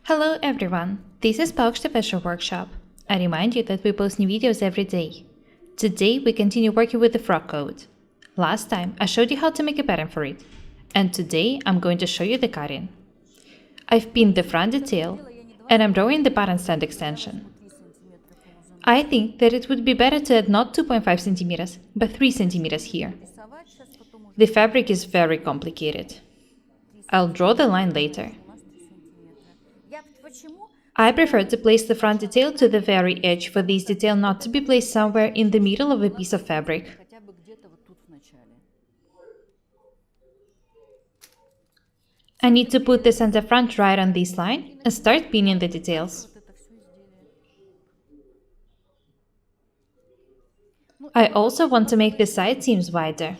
Hello everyone, this is Paukshte Fashion Workshop. I remind you that we post new videos every day. Today we continue working with the frock coat. Last time I showed you how to make a pattern for it, and today I'm going to show you the cutting. I've pinned the front detail, and I'm drawing the pattern stand extension. I think that it would be better to add not 2.5 centimeters, but 3 centimeters here. The fabric is very complicated. I'll draw the line later. I prefer to place the front detail to the very edge for this detail not to be placed somewhere in the middle of a piece of fabric. I need to put the center front right on this line and start pinning the details. I also want to make the side seams wider.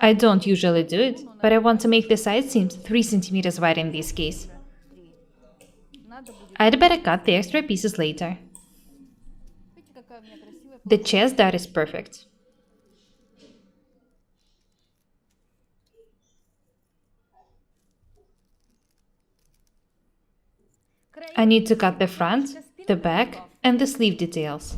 I don't usually do it, but I want to make the side seams 3 centimeters wide in this case. I'd better cut the extra pieces later. The chest dart is perfect. I need to cut the front, the back, and the sleeve details.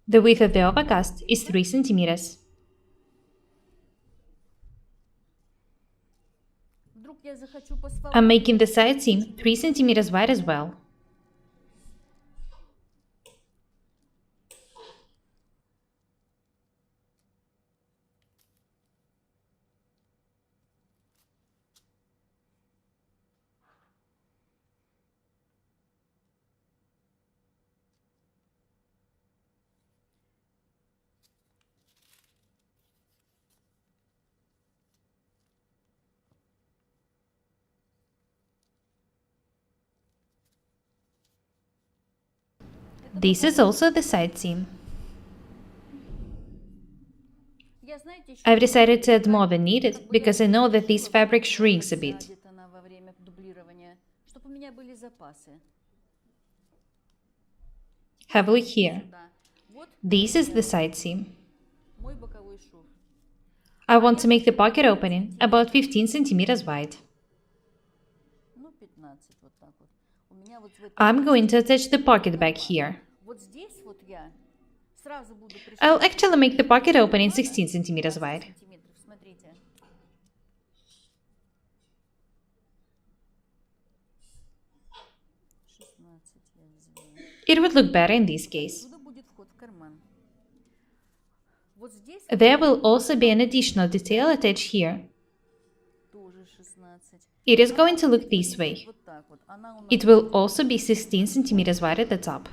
The width of the overcast is 3 centimeters. I'm making the side seam 3 centimeters wide as well. This is also the side seam. I've decided to add more than needed because I know that this fabric shrinks a bit. Have a look here. This is the side seam. I want to make the pocket opening about 15 centimeters wide. I'm going to attach the pocket back here. I'll actually make the pocket opening 16 centimeters wide. It would look better in this case. There will also be an additional detail attached here. It is going to look this way. It will also be 16 centimeters wide at the top.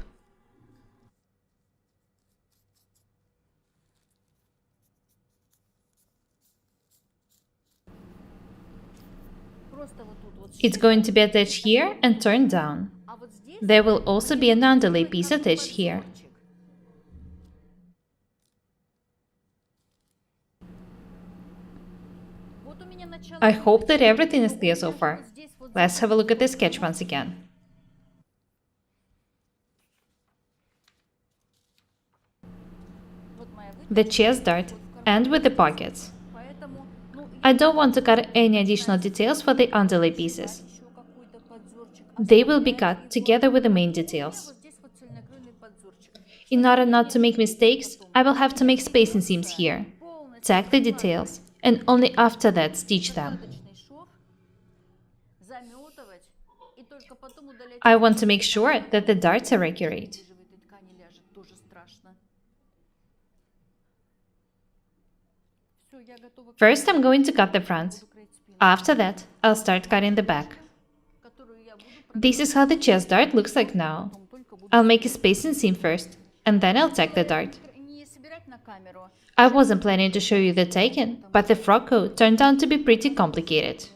It's going to be attached here and turned down. There will also be an underlay piece attached here. I hope that everything is clear so far. Let's have a look at the sketch once again. The chest dart and with the pockets. I don't want to cut any additional details for the underlay pieces. They will be cut together with the main details. In order not to make mistakes, I will have to make spacing seams here, tack the details, and only after that stitch them. I want to make sure that the darts are accurate. First, I'm going to cut the front. After that, I'll start cutting the back. This is how the chest dart looks like now. I'll make a spacing seam first, and then I'll tack the dart. I wasn't planning to show you the tacking, but the frock coat turned out to be pretty complicated.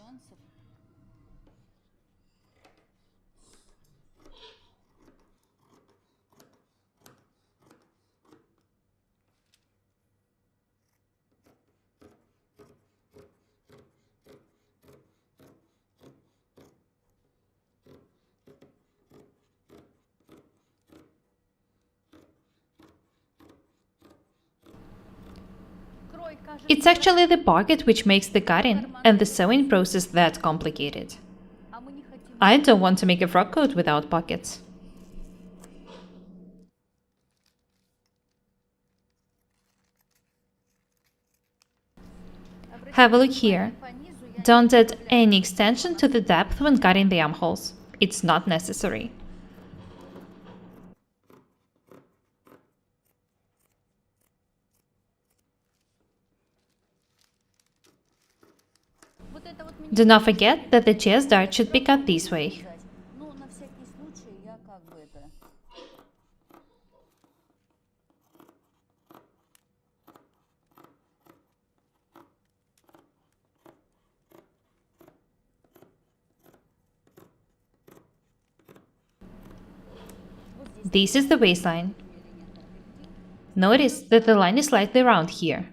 It's actually the pocket which makes the cutting and the sewing process that complicated. I don't want to make a frock coat without pockets. Have a look here. Don't add any extension to the depth when cutting the armholes. It's not necessary. Do not forget that the chest dart should be cut this way. This is the waistline. Notice that the line is slightly round here.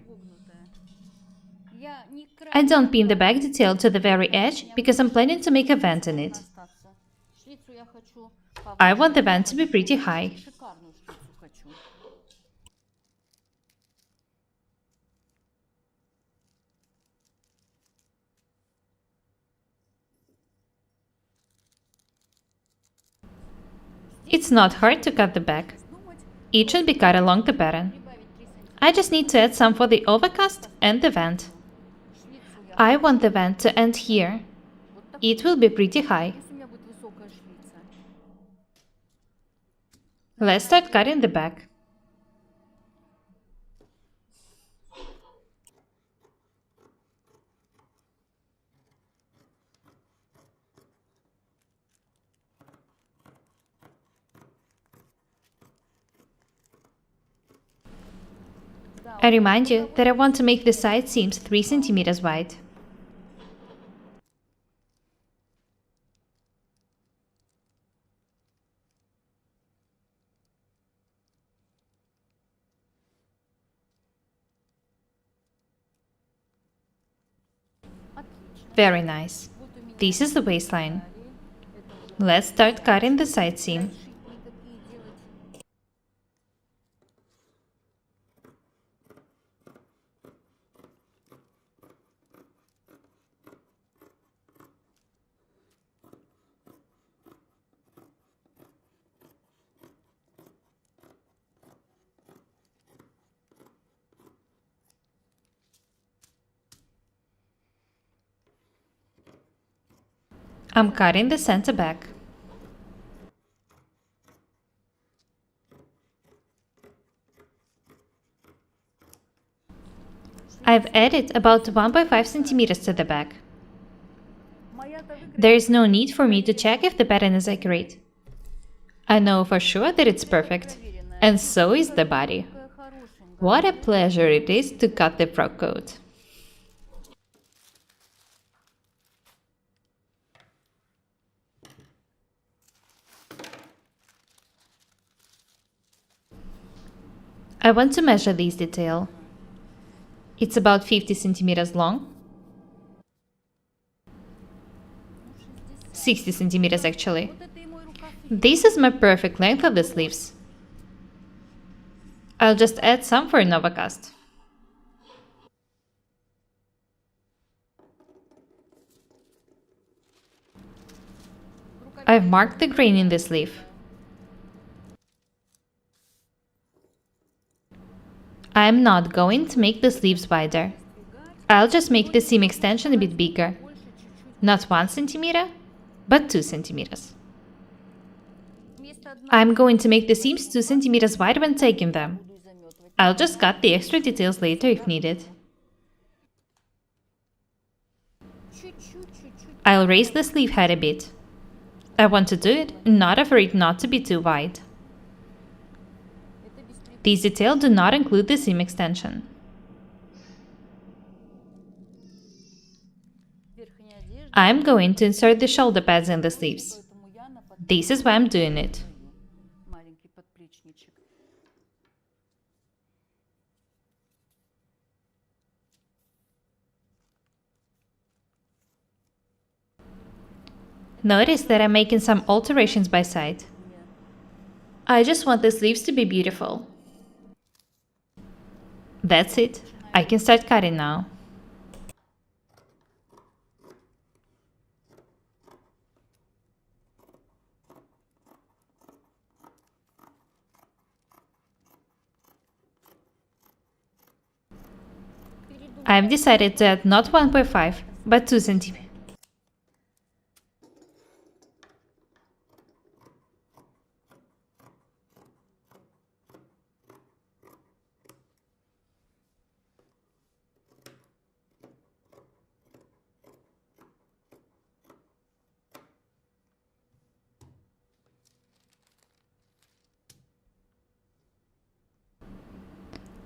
I don't pin the back detail to the very edge because I'm planning to make a vent in it. I want the vent to be pretty high. It's not hard to cut the back. It should be cut along the pattern. I just need to add some for the overcast and the vent. I want the vent to end here. It will be pretty high. Let's start cutting the back. I remind you that I want to make the side seams 3 centimeters wide. Very nice. This is the waistline. Let's start cutting the side seam. I'm cutting the center back. I've added about 1.5 centimeters to the back. There is no need for me to check if the pattern is accurate. I know for sure that it's perfect. And so is the body. What a pleasure it is to cut the frock coat. I want to measure this detail. It's about 50 centimeters long. 60 centimeters actually. This is my perfect length of the sleeves. I'll just add some for an overcast. I've marked the grain in the sleeve. I'm not going to make the sleeves wider. I'll just make the seam extension a bit bigger. Not 1 centimeter, but 2 centimeters. I'm going to make the seams 2 centimeters wide when taking them. I'll just cut the extra details later if needed. I'll raise the sleeve head a bit. I want to do it in order for it not to be too wide. These details do not include the seam extension. I'm going to insert the shoulder pads in the sleeves. This is why I'm doing it. Notice that I'm making some alterations by side. I just want the sleeves to be beautiful. That's it. I can start cutting now. I've decided to add not 1.5, but 2 centimeters.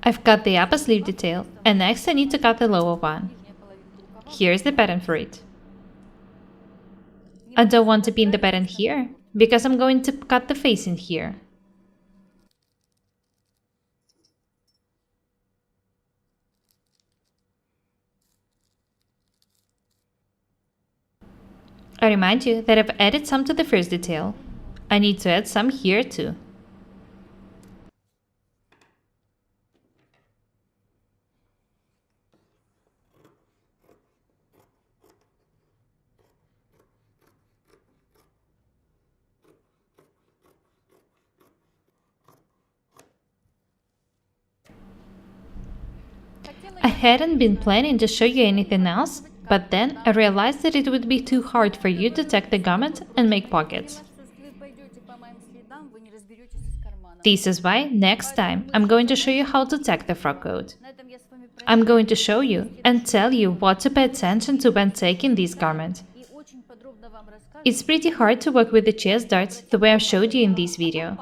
I've cut the upper sleeve detail, and next I need to cut the lower one. Here's the pattern for it. I don't want to pin the pattern here, because I'm going to cut the facing here. I remind you that I've added some to the first detail. I need to add some here too. I hadn't been planning to show you anything else, but then I realized that it would be too hard for you to tack the garment and make pockets. This is why next time I'm going to show you how to tack the frock coat. I'm going to show you and tell you what to pay attention to when taking this garment. It's pretty hard to work with the chest darts the way I showed you in this video.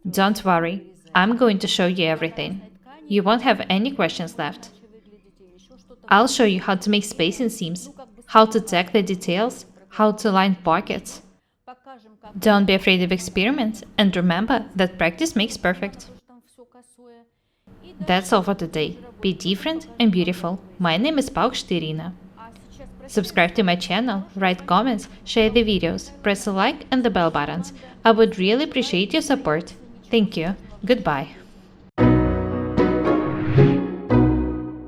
Don't worry, I'm going to show you everything. You won't have any questions left. I'll show you how to make spacing seams, how to tack the details, how to line pockets. Don't be afraid of experiments, and remember that practice makes perfect. That's all for today. Be different and beautiful. My name is Paukshte. Subscribe to my channel, write comments, share the videos, press the like and the bell buttons. I would really appreciate your support. Thank you. Goodbye.